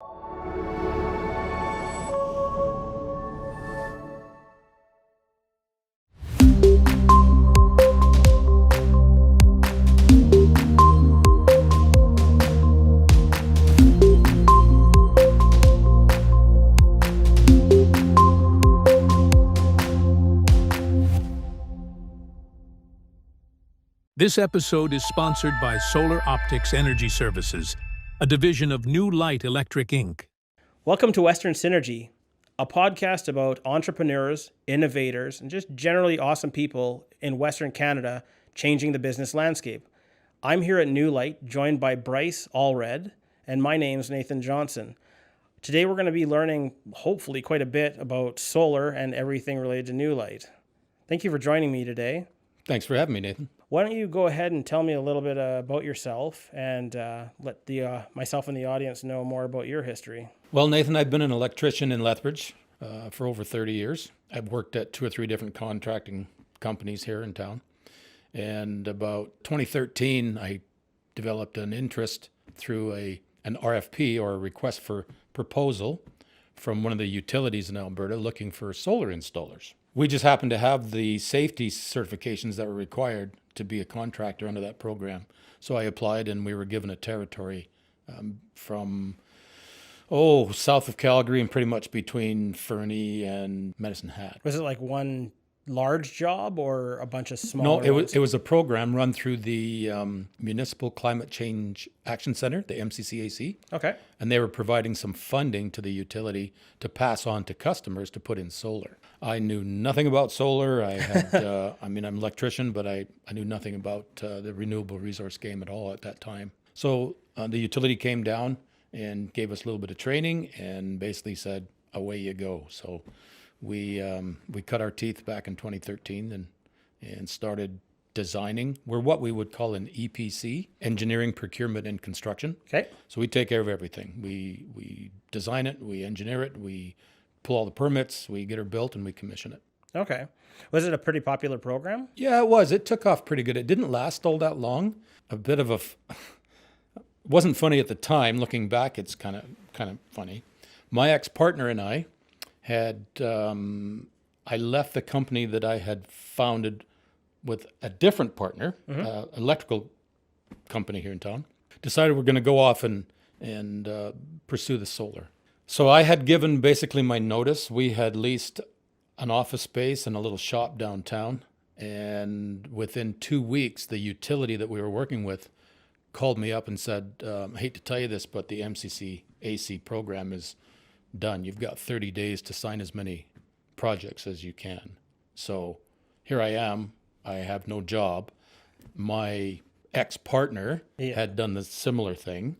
This episode is sponsored by Solar Optix Energy Services, a division of Neu-Lite Electric, Inc. Welcome to Western Synergy, a podcast about entrepreneurs, innovators, and just generally awesome people in Western Canada changing the business landscape. I'm here at Neu-Lite, joined by Bryce Allred, and my name's Nathan Johnson. Today we're going to be learning, hopefully, quite a bit about solar and everything related to Neu-Lite. Thank you for joining me today. Thanks for having me, Nathan. Why don't you go ahead and tell me a little bit about yourself and let myself and the audience know more about your history. Well, Nathan, I've been an electrician in Lethbridge for over 30 years. I've worked at 2 or 3 different contracting companies here in town. And about 2013, I developed an interest through an RFP, or a request for proposal, from one of the utilities in Alberta looking for solar installers. We just happened to have the safety certifications that were required to be a contractor under that program. So I applied, and we were given a territory from south of Calgary and pretty much between Fernie and Medicine Hat. Was it like one large job or a bunch of smaller No, ones? it was a program run through the Municipal Climate Change Action Center, the MCCAC. Okay. And they were providing some funding to the utility to pass on to customers to put in solar. I knew nothing about solar. I had, I'm an electrician, but I knew nothing about the renewable resource game at all at that time. So the utility came down and gave us a little bit of training and basically said, away you go. So we cut our teeth back in 2013 and started designing. We're what we would call an EPC, engineering, procurement, and construction. Okay. So we take care of everything. We design it, we engineer it, we pull all the permits, we get her built, and we commission it. Okay. Was it a pretty popular program? Yeah, it was. It took off pretty good. It didn't last all that long. A bit of it wasn't funny at the time. Looking back, it's kind of funny. My ex-partner and I had I left the company that I had founded with a different partner, electrical company here in town. Decided we're going to go off and pursue the solar. So I had given basically my notice. We had leased an office space and a little shop downtown. And within 2 weeks, the utility that we were working with called me up and said, I hate to tell you this, but the MCCAC program is done. You've got 30 days to sign as many projects as you can. So here I am. I have no job. My ex-partner had done the similar thing.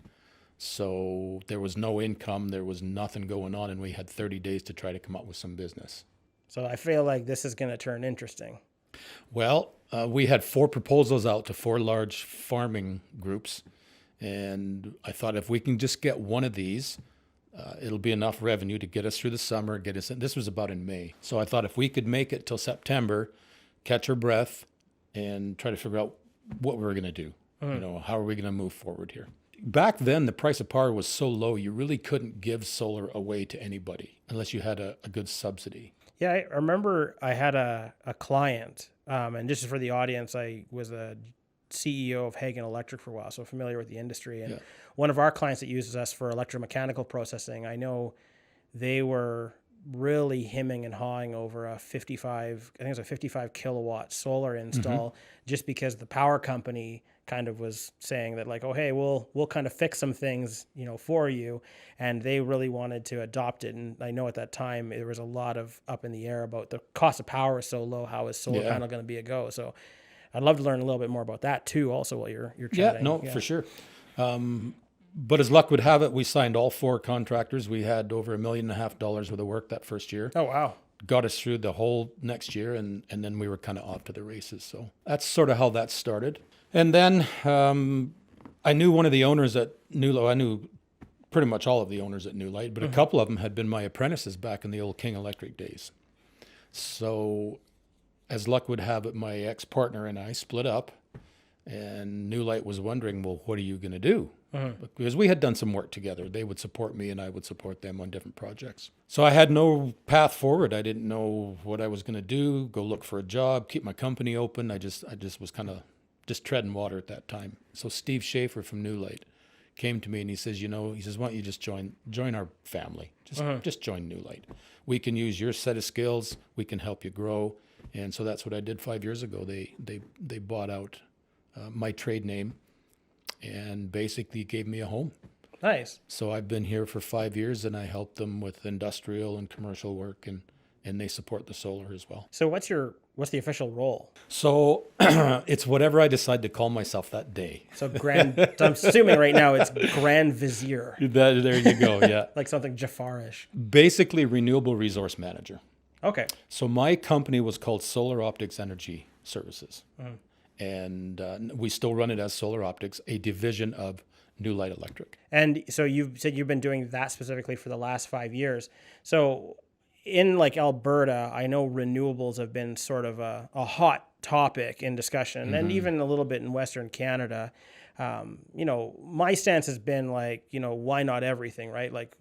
So there was no income, there was nothing going on, and we had 30 days to try to come up with some business. So I feel like this is going to turn interesting. Well, we had 4 proposals out to 4 large farming groups, and I thought if we can just get one of these, it'll be enough revenue to get us through the summer, get us in. This was about in May. So I thought if we could make it till September, catch our breath, and try to figure out what we were going to do. How are we going to move forward here? Back then, the price of power was so low, you really couldn't give solar away to anybody unless you had a good subsidy. Yeah, I remember I had a client, and just for the audience, I was a CEO of Hagen Electric for a while, so familiar with the industry. And one of our clients that uses us for electromechanical processing, I know they were really hemming and hawing over a 55 kilowatt solar install, just because the power company kind of was saying that, like, oh, hey, we'll kind of fix some things, for you. And they really wanted to adopt it. And I know at that time, there was a lot of up in the air about the cost of power is so low. How is solar panel going to be a go? So I'd love to learn a little bit more about that too, also, while you're chatting. For sure. But as luck would have it, we signed all 4 contractors. We had over $1.5 million worth of work that first year. Oh, wow. Got us through the whole next year, and then we were kind of off to the races. So that's sort of how that started. And then I knew one of the owners at Neu-Lite. I knew pretty much all of the owners at Neu-Lite, but a couple of them had been my apprentices back in the old King Electric days. So as luck would have it, my ex-partner and I split up, And Neu-Lite was wondering, well, what are you going to do? Because we had done some work together. They would support me and I would support them on different projects. So I had no path forward. I didn't know what I was going to do, go look for a job, keep my company open. I just was kind of just treading water at that time. So Steve Schaefer from Neu-Lite came to me and he says, why don't you just join our family? Just join Neu-Lite. We can use your set of skills. We can help you grow. And so that's what I did 5 years ago. They bought out my trade name and basically gave me a home. Nice. So I've been here for 5 years and I help them with industrial and commercial work and they support the solar as well. So what's the official role? So it's whatever I decide to call myself that day. So I'm assuming right now it's Grand Vizier. There you go, yeah. Like something Jafarish. Basically renewable resource manager. Okay. So my company was called Solar Optix Energy Services. And we still run it as Solar Optix, a division of Neu-Lite Electric. And so you've said you've been doing that specifically for the last 5 years. So in like Alberta, I know renewables have been sort of a hot topic in discussion, and even a little bit in Western Canada. My stance has been like, why not everything, right? Like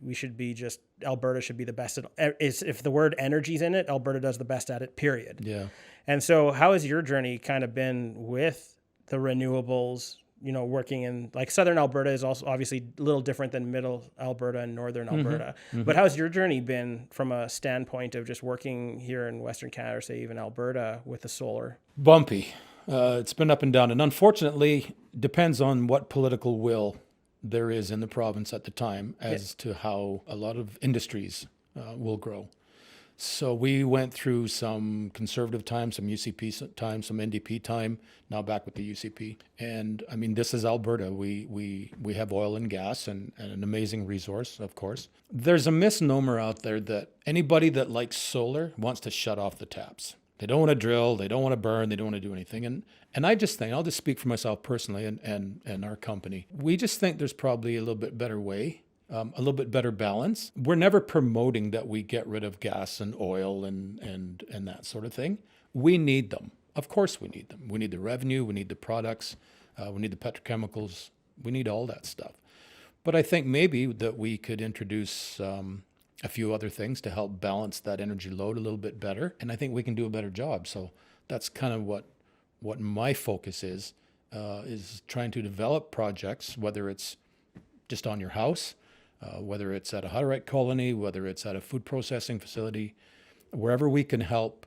Alberta should be the best at if the word energy's in it, Alberta does the best at it, period. Yeah. And so how has your journey kind of been with the renewables, working in like Southern Alberta is also obviously a little different than Middle Alberta and Northern Alberta. But how's your journey been from a standpoint of just working here in Western Canada, or say even Alberta with the solar? Bumpy. It's been up and down. And unfortunately, depends on what political will there is in the province at the time as to how a lot of industries will grow. So we went through some conservative time, some UCP time, some NDP time, now back with the UCP. And I mean, this is Alberta. We have oil and gas and an amazing resource, of course. There's a misnomer out there that anybody that likes solar wants to shut off the taps. They don't want to drill, they don't want to burn, they don't want to do anything. And I just think, I'll just speak for myself personally and our company, we just think there's probably a little bit better way. A little bit better balance. We're never promoting that we get rid of gas and oil and that sort of thing. We need them. Of course we need them. We need the revenue, we need the products, we need the petrochemicals, we need all that stuff. But I think maybe that we could introduce a few other things to help balance that energy load a little bit better. And I think we can do a better job. So that's kind of what my focus is trying to develop projects, whether it's just on your house, whether it's at a Hutterite colony, whether it's at a food processing facility, wherever we can help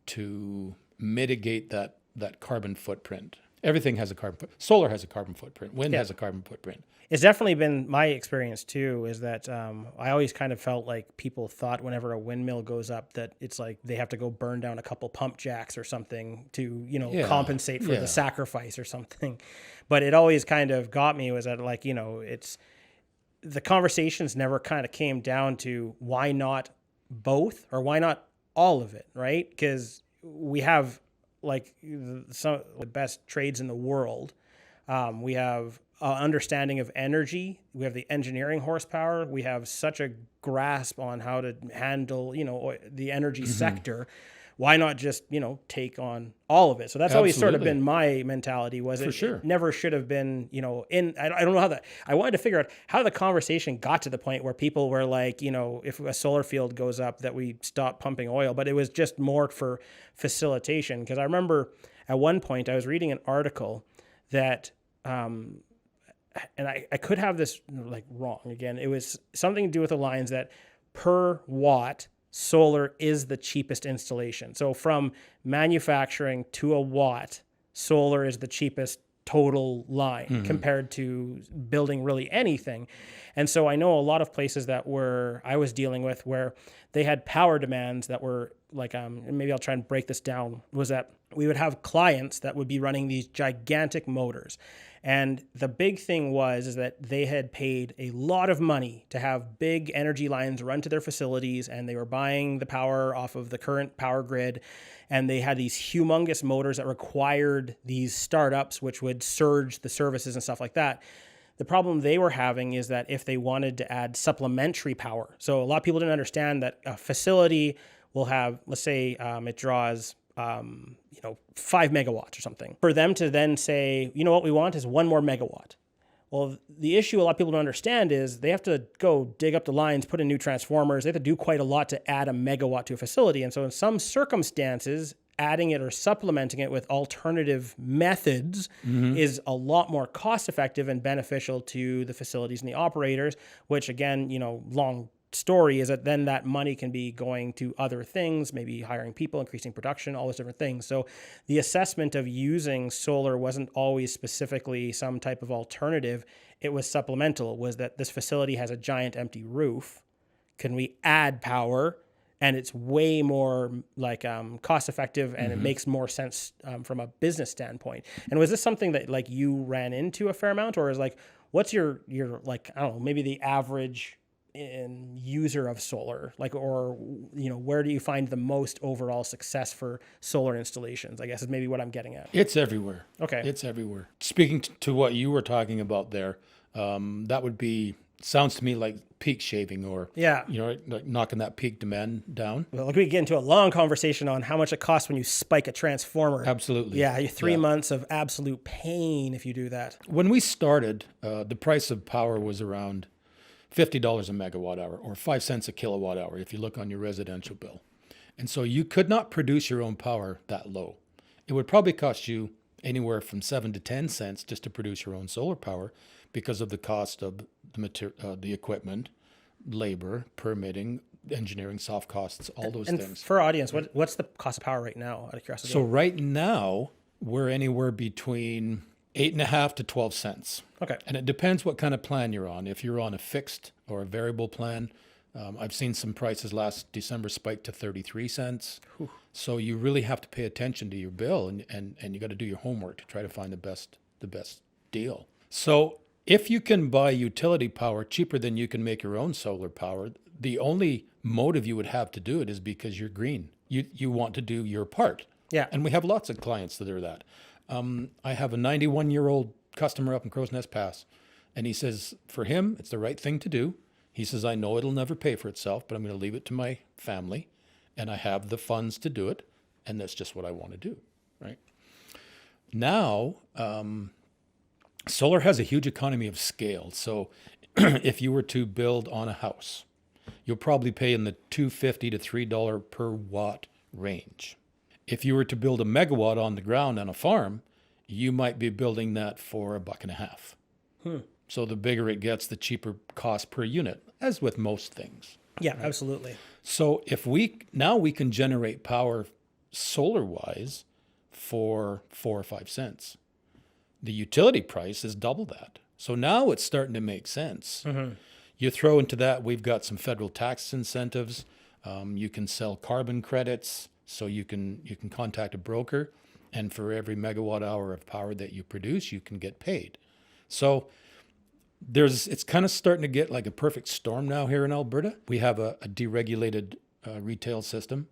to mitigate that carbon footprint. Everything has a carbon footprint. Solar has a carbon footprint. Wind has a carbon footprint. It's definitely been my experience too, is that I always kind of felt like people thought whenever a windmill goes up that it's like they have to go burn down a couple pump jacks or something to, compensate for the sacrifice or something. But it always kind of got me was that like, it's the conversations never kind of came down to why not both or why not all of it, right? Because we have like some of the best trades in the world. We have understanding of energy. We have the engineering horsepower. We have such a grasp on how to handle, the energy sector. Why not just, take on all of it? So that's always sort of been my mentality it never should have been, I don't know how I wanted to figure out how the conversation got to the point where people were like, if a solar field goes up that we stop pumping oil, but it was just more for facilitation. Because I remember at one point I was reading an article that, and I could have this like wrong again. It was something to do with the lines that per watt, solar is the cheapest installation. So from manufacturing to a watt, solar is the cheapest total line compared to building really anything. And so I know a lot of places that I was dealing with where they had power demands that were like, and maybe I'll try and break this down, was that we would have clients that would be running these gigantic motors. And the big thing is that they had paid a lot of money to have big energy lines run to their facilities, and they were buying the power off of the current power grid. And they had these humongous motors that required these startups, which would surge the services and stuff like that. The problem they were having is that if they wanted to add supplementary power, so a lot of people didn't understand that a facility will have, let's say it draws 5 megawatts or something. For them to then say, you know what we want is 1 more megawatt. Well, the issue a lot of people don't understand is they have to go dig up the lines, put in new transformers. They have to do quite a lot to add a megawatt to a facility. And so in some circumstances, adding it or supplementing it with alternative methods is a lot more cost effective and beneficial to the facilities and the operators, which again, long story is that then that money can be going to other things, maybe hiring people, increasing production, all those different things. So the assessment of using solar wasn't always specifically some type of alternative. It was supplemental, was that this facility has a giant empty roof. Can we add power? And it's way more like cost effective, and it makes more sense from a business standpoint. And was this something that you ran into a fair amount, or is what's your I don't know, maybe the average user of solar, where do you find the most overall success for solar installations, I guess is maybe what I'm getting at. It's everywhere. Okay. It's everywhere. Speaking to what you were talking about there, that would be, sounds to me like peak shaving, or, like knocking that peak demand down. Well, we get into a long conversation on how much it costs when you spike a transformer. Absolutely. Yeah. 3 months of absolute pain if you do that. When we started, the price of power was around $50 a megawatt hour, or 5 cents a kilowatt hour if you look on your residential bill. And so you could not produce your own power that low. It would probably cost you anywhere from 7 to 10 cents just to produce your own solar power, because of the cost of the equipment, labor, permitting, engineering, soft costs, all those things. For our audience, what's the cost of power right now, out of curiosity? So right now, we're anywhere between 8.5 to 12 cents. Okay. And it depends what kind of plan you're on. If you're on a fixed or a variable plan, I've seen some prices last December spike to 33 cents. Whew. So you really have to pay attention to your bill, and you got to do your homework to try to find the best deal. So if you can buy utility power cheaper than you can make your own solar power, the only motive you would have to do it is because you're green. You want to do your part. Yeah. And we have lots of clients that are that. I have a 91-year-old customer up in Crow's Nest Pass, and he says for him, it's the right thing to do. He says, I know it'll never pay for itself, but I'm going to leave it to my family, and I have the funds to do it, and that's just what I want to do, right? Now, solar has a huge economy of scale. So if you were to build on a house, you'll probably pay in the $2.50 to $3 per watt range. If you were to build a megawatt on the ground on a farm, you might be building that for $1.50. So the bigger it gets, the cheaper cost per unit, as with most things. Yeah, right? Absolutely. So if we can generate power solar-wise for 4 or 5 cents. The utility price is double that. So now it's starting to make sense. You throw into that, we've got some federal tax incentives. You can sell carbon credits, so you can contact a broker, and for every megawatt hour of power that you produce, you can get paid. So it's kind of starting to get like a perfect storm now here in Alberta. We have a deregulated retail system,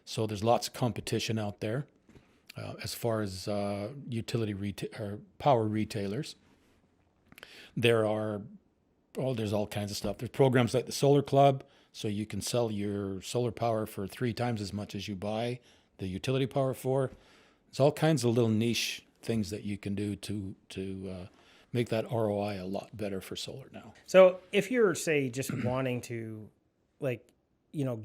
so there's lots of competition out there as far as or power retailers. There's all kinds of stuff. There's programs like the Solar Club, so you can sell your solar power for 3 times as much as you buy the utility power for. There's all kinds of little niche things that you can do to make that ROI a lot better for solar now. So if you're, say, just wanting to,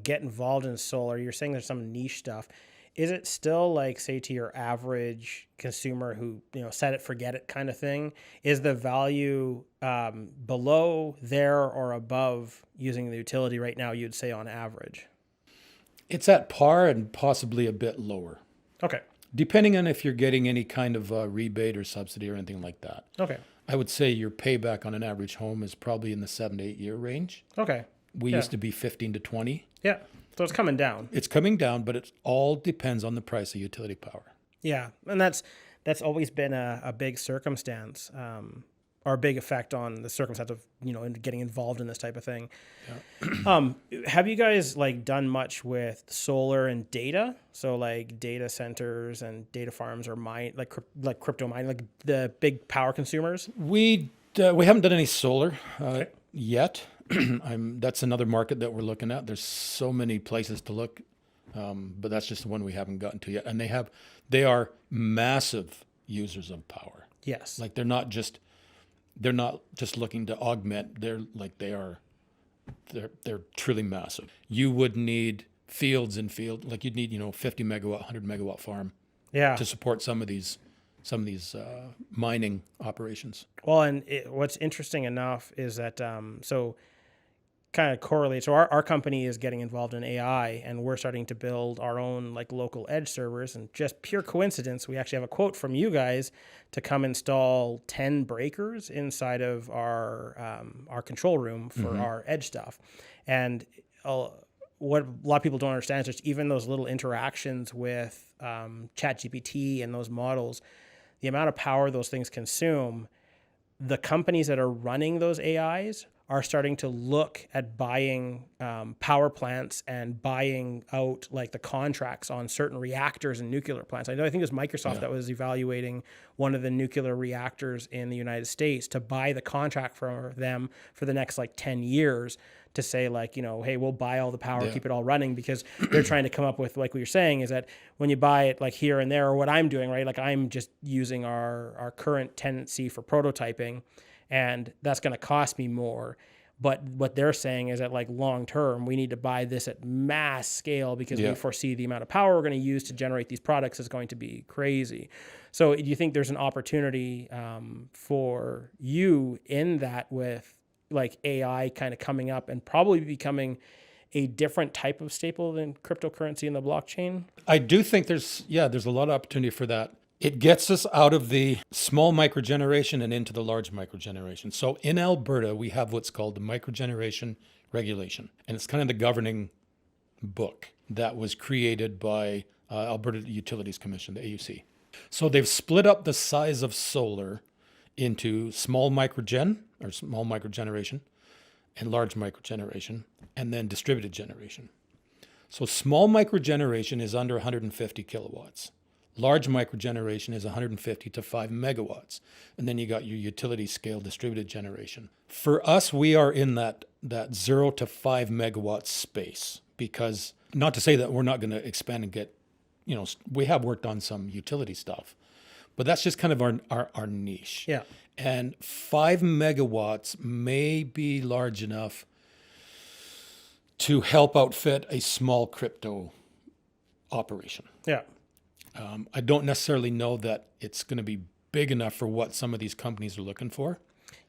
get involved in solar, you're saying there's some niche stuff. Is it still say to your average consumer who, set it, forget it kind of thing? Is the value below, there, or above using the utility right now, you'd say on average? It's at par and possibly a bit lower. Okay. Depending on if you're getting any kind of rebate or subsidy or anything like that. Okay. I would say your payback on an average home is probably in the 7 to 8 year range. Okay. We used to be 15 to 20. Yeah. So it's coming down. It's coming down, but it all depends on the price of utility power. Yeah. And that's always been a big circumstance, or a big effect on the circumstance of, getting involved in this type of thing. Yeah. Have you guys done much with solar and data? So data centers and data farms, or crypto mining, the big power consumers? We haven't done any solar yet. That's another market that we're looking at. There's so many places to look. but that's just the one we haven't gotten to yet. And they are massive users of power. Yes. Like they're not just looking to augment. They're truly massive. You would need fields and like you'd need 50 megawatt, 100 megawatt farm to support some of these mining operations. Well, and what's interesting enough is that so kind of correlates. So our company is getting involved in AI, and we're starting to build our own like local edge servers. And just pure coincidence, we actually have a quote from you guys to come install 10 breakers inside of our control room for our edge stuff. And what a lot of people don't understand is just even those little interactions with ChatGPT and those models, the amount of power those things consume. The companies that are running those AIs are starting to look at buying power plants and buying out like the contracts on certain reactors and nuclear plants. I think it was Microsoft that was evaluating one of the nuclear reactors in the United States to buy the contract for them for the next like 10 years to say like, hey, we'll buy all the power, keep it all running, because they're trying to come up with, like what you're saying, is that when you buy it like here and there, or what I'm doing, right? Like I'm just using our current tenancy for prototyping, and that's going to cost me more. But what they're saying is that like long term, we need to buy this at mass scale because we foresee the amount of power we're going to use to generate these products is going to be crazy. So do you think there's an opportunity for you in that, with like AI kind of coming up and probably becoming a different type of staple than cryptocurrency in the blockchain? I do think there's a lot of opportunity for that. It gets us out of the small microgeneration and into the large microgeneration. So in Alberta, we have what's called the microgeneration regulation, and it's kind of the governing book that was created by Alberta Utilities Commission, the AUC. So they've split up the size of solar into small microgeneration and large microgeneration, and then distributed generation. So small microgeneration is under 150 kilowatts. Large microgeneration is 150 to 5 megawatts. And then you got your utility scale distributed generation. For us, we are in that 0 to 5 megawatt space, because not to say that we're not going to expand and get, we have worked on some utility stuff, but that's just kind of our niche. Yeah. And 5 megawatts may be large enough to help outfit a small crypto operation. Yeah. I don't necessarily know that it's going to be big enough for what some of these companies are looking for.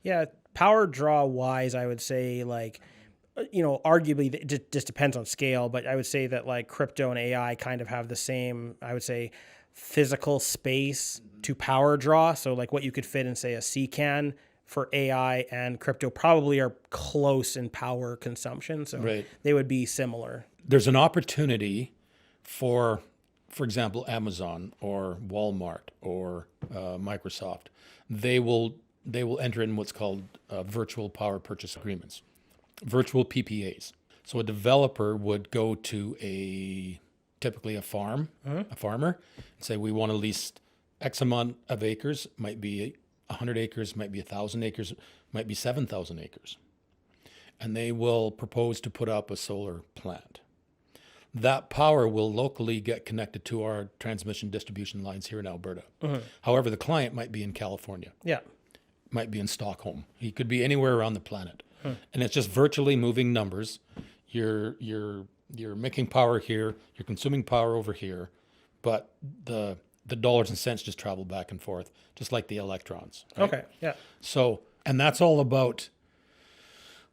Yeah. Power draw wise, I would say like, arguably it just depends on scale, but I would say that like crypto and AI kind of have the same, I would say, physical space to power draw. So like what you could fit in, say, a CCAN for AI and crypto probably are close in power consumption. So they would be similar. There's an opportunity for example, Amazon or Walmart or Microsoft. They will enter in what's called virtual power purchase agreements, virtual PPAs. So a developer would go to typically a farmer, and say, we want to lease X amount of acres, might be 100 acres, might be 1,000 acres, might be 7,000 acres. And they will propose to put up a solar plant. That power will locally get connected to our transmission distribution lines here in Alberta. However, the client might be in California. Yeah. Might be in Stockholm. He could be anywhere around the planet. And it's just virtually moving numbers. You're making power here, you're consuming power over here, but the dollars and cents just travel back and forth, just like the electrons. Right? Okay. Yeah. So, and that's all about,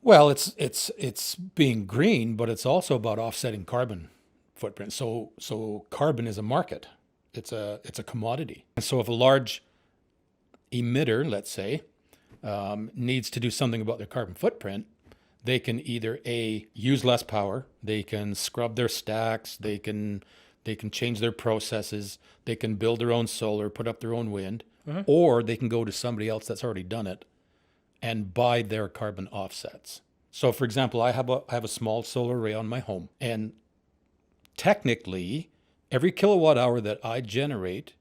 well, it's being green, but it's also about offsetting carbon footprint. So carbon is a market. It's a commodity. And so if a large emitter, let's say, needs to do something about their carbon footprint, they can either use less power, they can scrub their stacks, they can change their processes, they can build their own solar, put up their own wind, or they can go to somebody else that's already done it and buy their carbon offsets. So for example, I have a small solar array on my home, and technically every kilowatt hour that I generate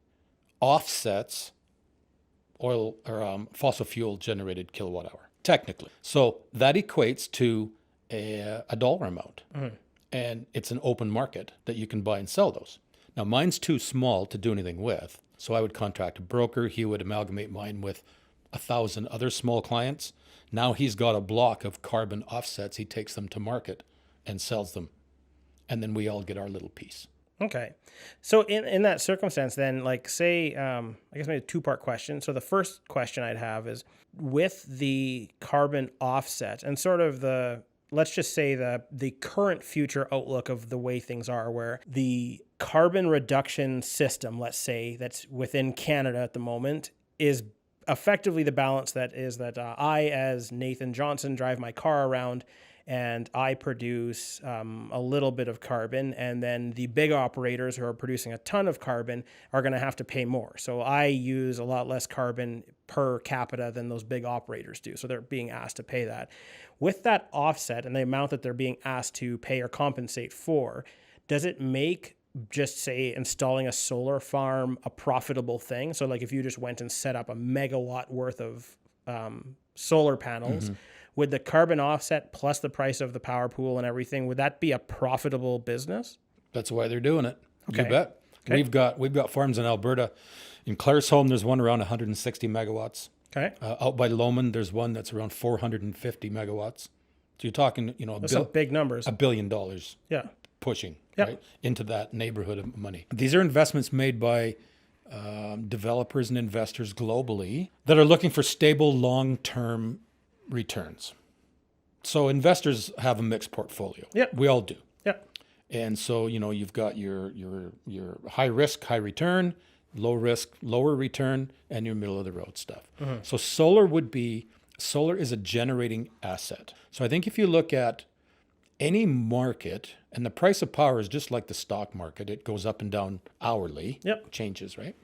offsets oil or fossil fuel generated kilowatt hour, technically. So that equates to a dollar amount. and it's an open market that you can buy and sell those. Now, mine's too small to do anything with, so I would contract a broker. He would amalgamate mine with 1,000 other small clients. Now he's got a block of carbon offsets. He takes them to market and sells them, and then we all get our little piece. Okay. So in that circumstance, then, like, say, I guess maybe a two-part question. So the first question I'd have is, with the carbon offset and sort of let's just say the current future outlook of the way things are, where the carbon reduction system, let's say, that's within Canada at the moment, is effectively the balance that is that I, as Nathan Johnson, drive my car around and I produce a little bit of carbon, and then the big operators who are producing a ton of carbon are going to have to pay more. So I use a lot less carbon per capita than those big operators do. So they're being asked to pay that. With that offset and the amount that they're being asked to pay or compensate for, does it make just, say, installing a solar farm a profitable thing? So like if you just went and set up a megawatt worth of solar panels, would the carbon offset plus the price of the power pool and everything, would that be a profitable business? That's why they're doing it. Okay. You bet. Okay. We've got farms in Alberta. In Claresholm, there's one around 160 megawatts. Okay. Out by Lomond, there's one that's around 450 megawatts. So you're talking, That's some big numbers. $1 billion Yeah. pushing Yep. right into that neighborhood of money. These are investments made by developers and investors globally that are looking for stable long-term returns. So investors have a mixed portfolio. Yep. We all do. Yep. And so, you've got your high risk, high return, low risk, lower return, and your middle of the road stuff. So solar is a generating asset. So I think if you look at any market, and the price of power is just like the stock market, it goes up and down hourly, changes, right?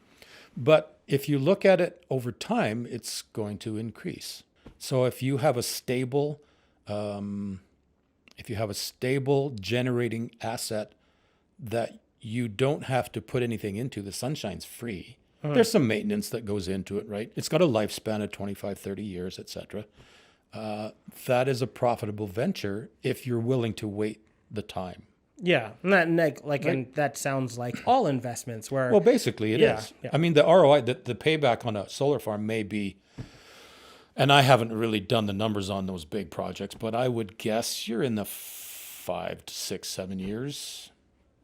But if you look at it over time, it's going to increase. So if you have a stable generating asset that you don't have to put anything into, the sunshine's free. There's some maintenance that goes into it, right? It's got a lifespan of 25, 30 years, etc. That is a profitable venture if you're willing to wait the time. Yeah, and that sounds like all investments where. Well, basically it is. Yeah. I mean, the ROI, the payback on a solar farm may be, and I haven't really done the numbers on those big projects, but I would guess you're in the 5 to 6, 7 years.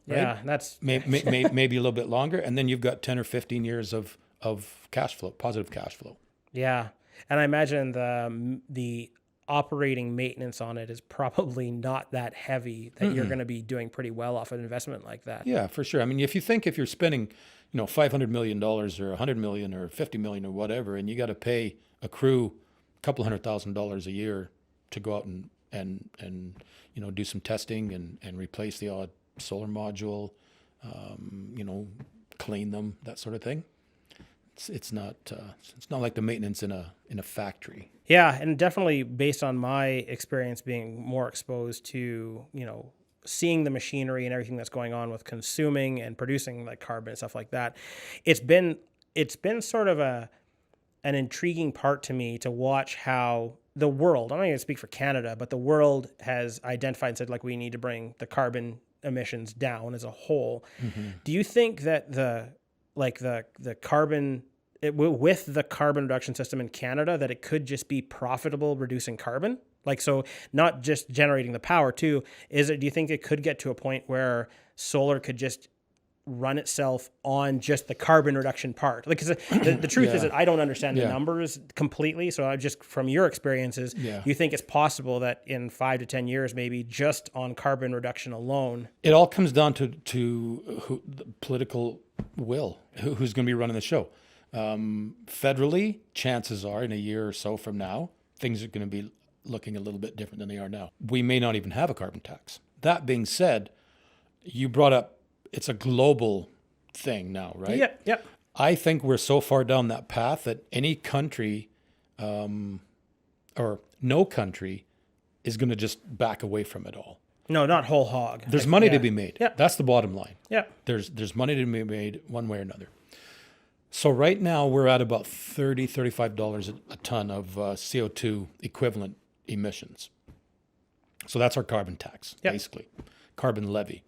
Right? Yeah, that's maybe a little bit longer, and then you've got 10 or 15 years of cash flow, positive cash flow. Yeah, and I imagine the operating maintenance on it is probably not that heavy that you're going to be doing pretty well off an investment like that. Yeah, for sure. I mean, if you're spending, $500 million or $100 million or $50 million or whatever, and you got to pay a crew a couple $100,000 a year to go out and do some testing and replace the odd solar module, clean them, that sort of thing. It's not like the maintenance in a factory. Yeah, and definitely based on my experience being more exposed to, seeing the machinery and everything that's going on with consuming and producing like carbon and stuff like that, it's been sort of an intriguing part to me to watch how the world, I'm not going to speak for Canada, but the world has identified and said, like, we need to bring the carbon emissions down as a whole. Do you think that the carbon, with the carbon reduction system in Canada, that it could just be profitable reducing carbon? Like, so not just generating the power too, do you think it could get to a point where solar could just run itself on just the carbon reduction part? Like, 'cause the truth is that I don't understand the numbers completely. So I just, from your experiences, you think it's possible that in 5 to 10 years, maybe just on carbon reduction alone? It all comes down to the political will, who's going to be running the show. Federally, chances are in a year or so from now, things are going to be looking a little bit different than they are now. We may not even have a carbon tax. That being said, you brought up, it's a global thing now, right? Yeah. I think we're so far down that path that any country, or no country, is going to just back away from it all. No, not whole hog. There's money to be made. Yeah. That's the bottom line. Yeah. There's money to be made one way or another. So right now we're at about $30, $35 a ton of CO2 equivalent emissions. So that's our carbon tax, basically. carbon levy.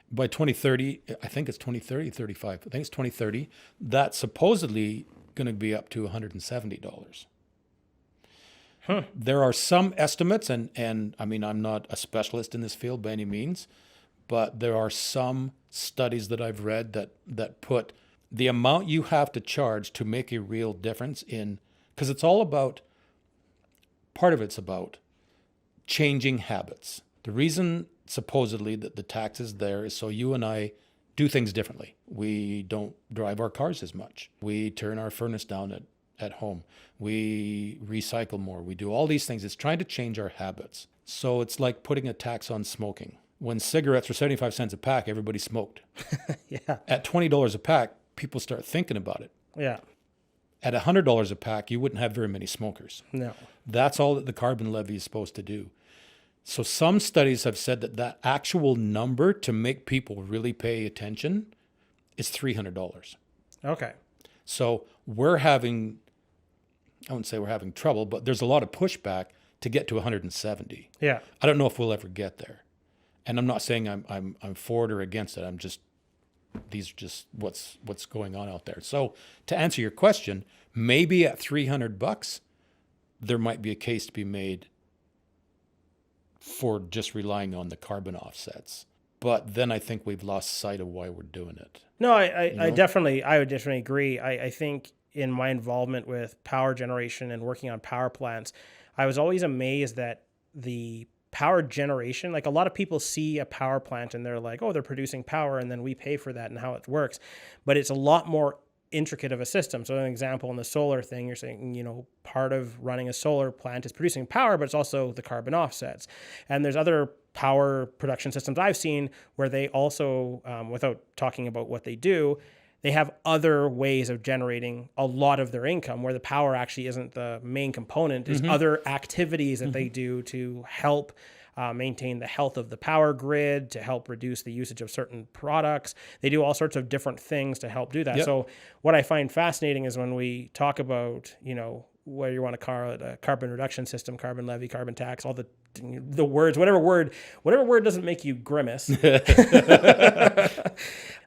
By 2030, I think it's 2030, 35. I think it's 2030. That's supposedly going to be up to $170. There are some estimates, and I mean, I'm not a specialist in this field by any means, but there are some studies that I've read that put the amount you have to charge to make a real difference in, because it's all about, part of it's about changing habits. The reason supposedly that the tax is there is so you and I do things differently. We don't drive our cars as much. We turn our furnace down at home. We recycle more. We do all these things. It's trying to change our habits. So it's like putting a tax on smoking. When cigarettes were 75 cents a pack, everybody smoked. Yeah. At $20 a pack, people start thinking about it. Yeah. At $100 a pack, you wouldn't have very many smokers. No. That's all that the carbon levy is supposed to do. So some studies have said that actual number to make people really pay attention is $300. Okay. So we're having, I wouldn't say we're having trouble, but there's a lot of pushback to get to 170. Yeah. I don't know if we'll ever get there. And I'm not saying I'm for it or against it. These are just what's going on out there. So to answer your question, maybe at $300, there might be a case to be made for just relying on the carbon offsets. But then I think we've lost sight of why we're doing it. No, I would definitely agree. I think in my involvement with power generation and working on power plants, I was always amazed that the power generation, like a lot of people see a power plant and they're like, oh, they're producing power and then we pay for that and how it works. But it's a lot more intricate of a system. So an example in the solar thing, you're saying, part of running a solar plant is producing power, but it's also the carbon offsets. And there's other power production systems I've seen where they also, without talking about what they do, they have other ways of generating a lot of their income where the power actually isn't the main component. There's other activities that they do to help maintain the health of the power grid, to help reduce the usage of certain products. They do all sorts of different things to help do that. Yep. So what I find fascinating is when we talk about, whether you want to call it a carbon reduction system, carbon levy, carbon tax, all the words, whatever word doesn't make you grimace.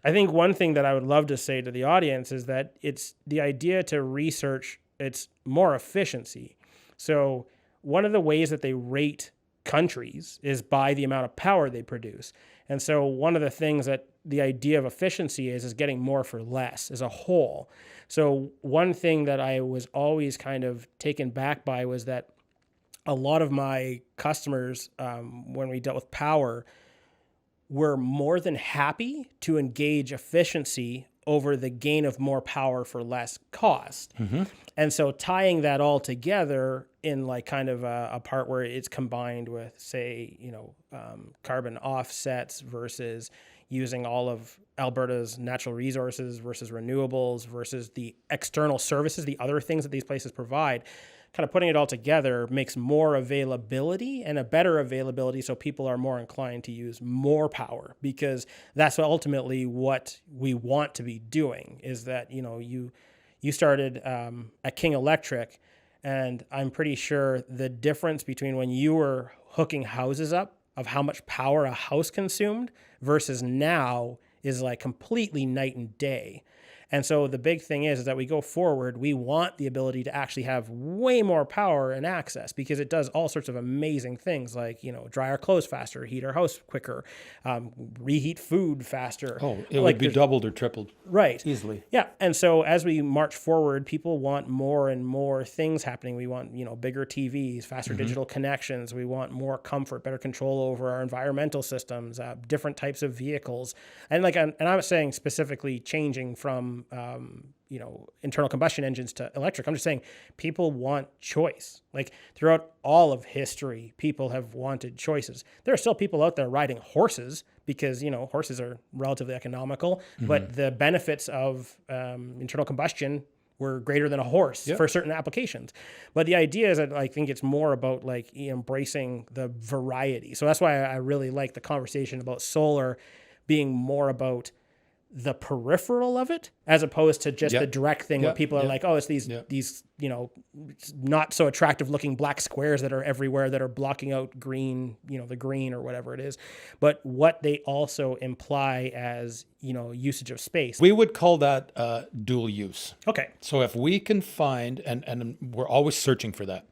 I think one thing that I would love to say to the audience is that it's the idea to research, it's more efficiency. So one of the ways that they rate countries is by the amount of power they produce. And so one of the things that the idea of efficiency is getting more for less as a whole. So one thing that I was always kind of taken back by was that a lot of my customers, when we dealt with power, were more than happy to engage efficiency over the gain of more power for less cost. Mm-hmm. And so tying that all together in like kind of a part where it's combined with, say, carbon offsets versus using all of Alberta's natural resources versus renewables versus the external services, the other things that these places provide, kind of putting it all together makes more availability and a better availability so people are more inclined to use more power, because that's ultimately what we want to be doing is that, you started at King Electric, and I'm pretty sure the difference between when you were hooking houses up of how much power a house consumed versus now is like completely night and day. And so the big thing is that we go forward, we want the ability to actually have way more power and access, because it does all sorts of amazing things like, dry our clothes faster, heat our house quicker, reheat food faster. Oh, it would be doubled or tripled. Right. Easily. Yeah. And so as we march forward, people want more and more things happening. We want, bigger TVs, faster digital connections. We want more comfort, better control over our environmental systems, different types of vehicles. And I'm saying specifically changing from internal combustion engines to electric. I'm just saying people want choice. Like throughout all of history, people have wanted choices. There are still people out there riding horses because, horses are relatively economical, but the benefits of internal combustion were greater than a horse for certain applications. But the idea is that I think it's more about like embracing the variety. So that's why I really like the conversation about solar being more about the peripheral of it, as opposed to just the direct thing where people are like, oh, it's these, not so attractive looking black squares that are everywhere that are blocking out green, the green or whatever it is, but what they also imply as, usage of space. We would call that dual use. Okay. So if we can find, and we're always searching for that,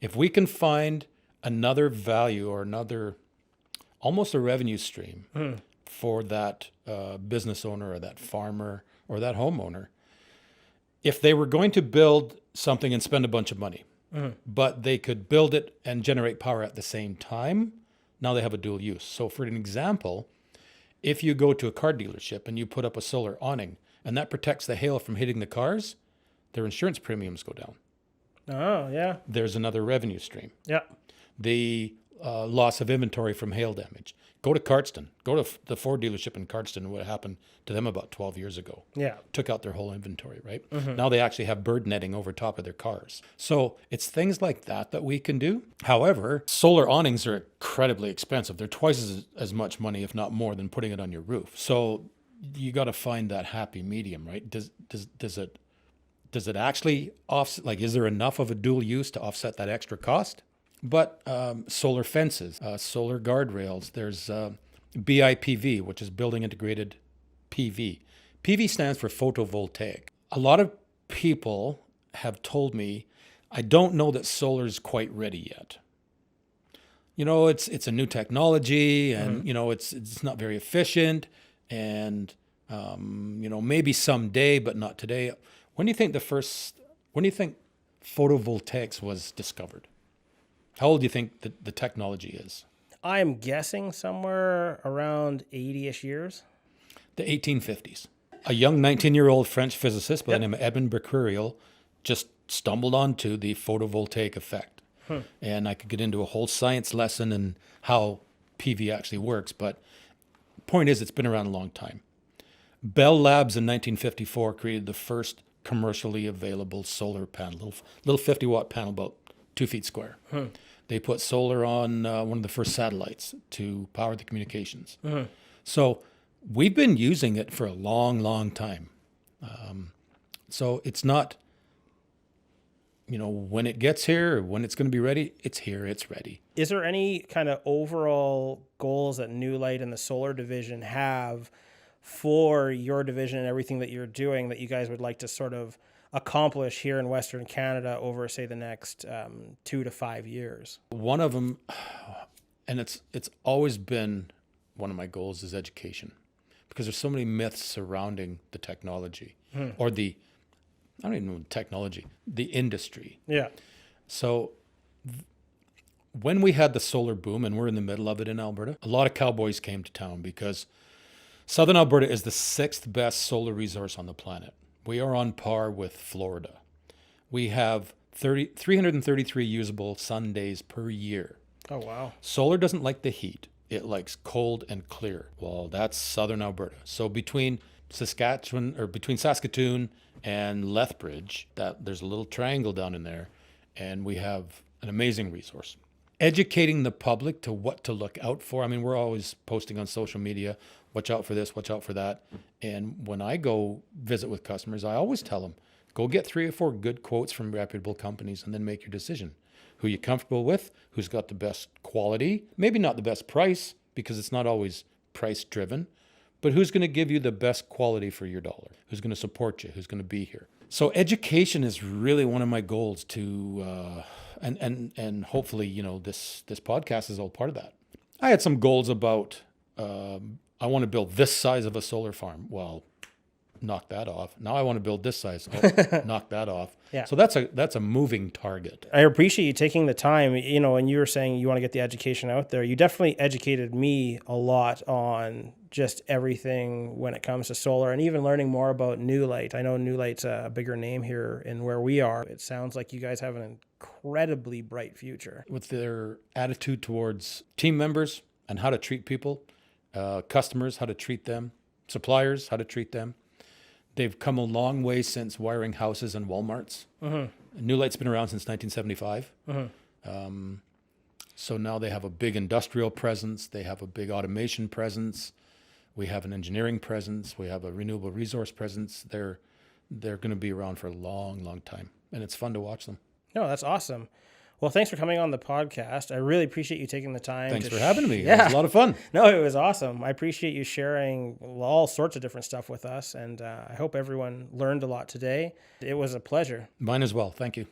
if we can find another value or another, almost a revenue stream for that business owner or that farmer or that homeowner, if they were going to build something and spend a bunch of money, but they could build it and generate power at the same time, now they have a dual use. So for an example, if you go to a car dealership and you put up a solar awning and that protects the hail from hitting the cars, their insurance premiums go down. Oh, yeah. There's another revenue stream. Yeah. The loss of inventory from hail damage. Go to Cardston. Go to the Ford dealership in Cardston, what happened to them about 12 years ago. Yeah. Took out their whole inventory, right? Now they actually have bird netting over top of their cars. So it's things like that we can do. However, solar awnings are incredibly expensive. They're twice as much money, if not more, than putting it on your roof. So you got to find that happy medium, right? Does it actually offset, like, is there enough of a dual use to offset that extra cost? But solar fences, solar guardrails, there's BIPV, which is Building Integrated PV. PV stands for photovoltaic. A lot of people have told me, I don't know that solar is quite ready yet. It's a new technology and, it's not very efficient and, maybe someday, but not today. When do you think photovoltaics was discovered? How old do you think the technology is? I'm guessing somewhere around 80-ish years. The 1850s. A young 19-year-old French physicist by the name of Edmond Becquerel just stumbled onto the photovoltaic effect. And I could get into a whole science lesson and how PV actually works, but point is it's been around a long time. Bell Labs in 1954 created the first commercially available solar panel, little 50-watt panel about 2 feet square. They put solar on one of the first satellites to power the communications. So we've been using it for a long, long time. So it's not, when it gets here or when it's going to be ready, it's here, it's ready. Is there any kind of overall goals that Neu-Lite and the solar division have for your division and everything that you're doing that you guys would like to sort of accomplish here in Western Canada over, say, the next 2 to 5 years? One of them, and it's always been one of my goals, is education, because there's so many myths surrounding the technology or I don't even know technology, the industry. Yeah. So when we had the solar boom, and we're in the middle of it in Alberta, a lot of cowboys came to town because Southern Alberta is the 6th best solar resource on the planet. We are on par with Florida. We have 333 usable sun days per year. Oh, wow. Solar doesn't like the heat. It likes cold and clear. Well, that's Southern Alberta. So between Saskatoon and Lethbridge, there's a little triangle down in there, and we have an amazing resource. Educating the public to what to look out for. I mean, we're always posting on social media, watch out for this, watch out for that. And when I go visit with customers, I always tell them, go get 3 or 4 good quotes from reputable companies and then make your decision. Who you're comfortable with, who's got the best quality, maybe not the best price, because it's not always price driven, but who's going to give you the best quality for your dollar, who's going to support you, who's going to be here. So education is really one of my goals to, and hopefully, this podcast is all part of that. I had some goals about, I want to build this size of a solar farm. Well, knock that off. Now I want to build this size. Oh, knock that off. Yeah. So that's a moving target. I appreciate you taking the time, and you were saying you want to get the education out there. You definitely educated me a lot on just everything when it comes to solar and even learning more about Neu-Lite. I know Neu-Lite's a bigger name here in where we are. It sounds like you guys have an incredibly bright future. With their attitude towards team members and how to treat people, customers, how to treat them, suppliers, how to treat them. They've come a long way since wiring houses and Walmarts. Neu-Lite's been around since 1975. So now they have a big industrial presence. They have a big automation presence. We have an engineering presence. We have a renewable resource presence. They're going to be around for a long, long time, and it's fun to watch them. No, that's awesome. Well, thanks for coming on the podcast. I really appreciate you taking the time. Thanks for having me. Yeah. It was a lot of fun. No, it was awesome. I appreciate you sharing all sorts of different stuff with us, and I hope everyone learned a lot today. It was a pleasure. Mine as well. Thank you.